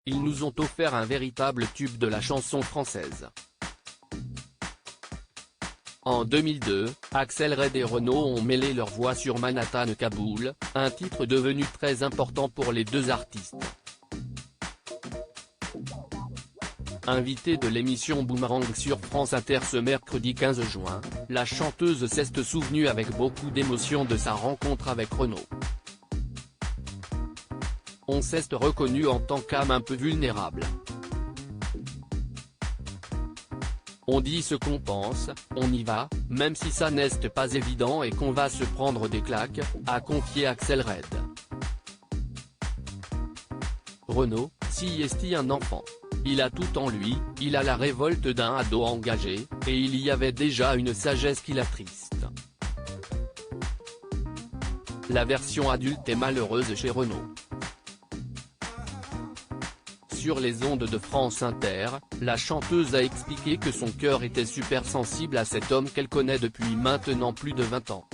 ils nous ont offert un véritable tube de la chanson française. En 2002, Axel Red et Renaud ont mêlé leurs voix sur Manhattan Kaboul, un titre devenu très important pour les deux artistes. Invitée de l'émission Boomerang sur France Inter ce mercredi 15 juin, la chanteuse s'est souvenue avec beaucoup d'émotion de sa rencontre avec Renaud. On s'est reconnu en tant qu'âme un peu vulnérable. On dit ce qu'on pense, on y va, même si ça n'est pas évident et qu'on va se prendre des claques, a confié Axel Red. Renaud, si est un enfant. Il a tout en lui, il a la révolte d'un ado engagé, et il y avait déjà une sagesse qui l'attriste. La version adulte est malheureuse chez Renaud. Sur les ondes de France Inter, la chanteuse a expliqué que son cœur était super sensible à cet homme qu'elle connaît depuis maintenant plus de 20 ans.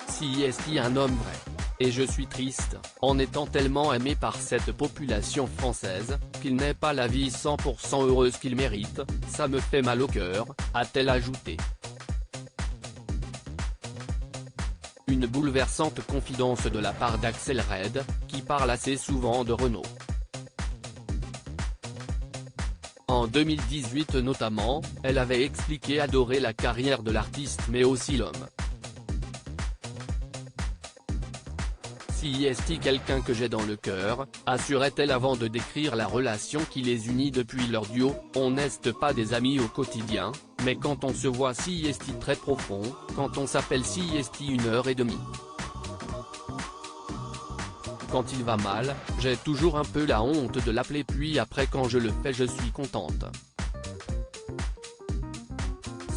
Si est un homme vrai. Et je suis triste, en étant tellement aimé par cette population française, qu'il n'ait pas la vie 100% heureuse qu'il mérite, ça me fait mal au cœur, a-t-elle ajouté. Une bouleversante confidence de la part d'Axel Red, qui parle assez souvent de Renaud. En 2018 notamment, elle avait expliqué adorer la carrière de l'artiste mais aussi l'homme. Si est quelqu'un que j'ai dans le cœur, assurait-elle avant de décrire la relation qui les unit depuis leur duo, on n'est pas des amis au quotidien, mais quand on se voit si est très profond, quand on s'appelle si est 1h30. Quand il va mal, j'ai toujours un peu la honte de l'appeler puis après quand je le fais je suis contente.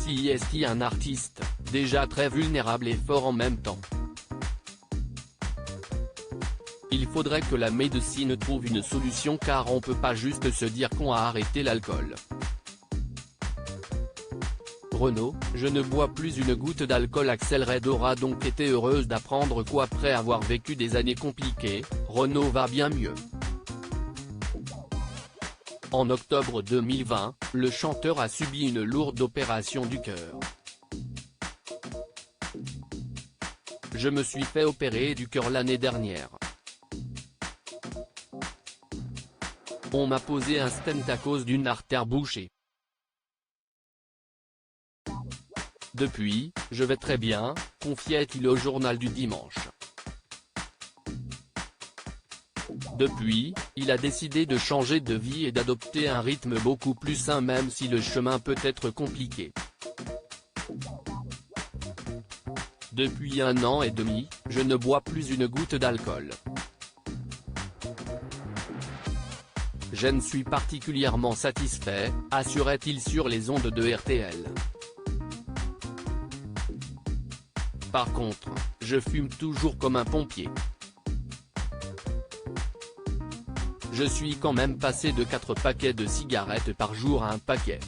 Si est un artiste, déjà très vulnérable et fort en même temps. Il faudrait que la médecine trouve une solution car on peut pas juste se dire qu'on a arrêté l'alcool. Renaud, je ne bois plus une goutte d'alcool. Axel Red aura donc été heureuse d'apprendre qu'après avoir vécu des années compliquées, Renaud va bien mieux. En octobre 2020, le chanteur a subi une lourde opération du cœur. Je me suis fait opérer du cœur l'année dernière. On m'a posé un stent à cause d'une artère bouchée. Depuis, je vais très bien, confiait-il au journal du dimanche. Depuis, il a décidé de changer de vie et d'adopter un rythme beaucoup plus sain même si le chemin peut être compliqué. Depuis 1 an et demi, je ne bois plus une goutte d'alcool. Je ne suis particulièrement satisfait, assurait-il sur les ondes de RTL. Par contre, je fume toujours comme un pompier. Je suis quand même passé de 4 paquets de cigarettes par jour à 1 paquet.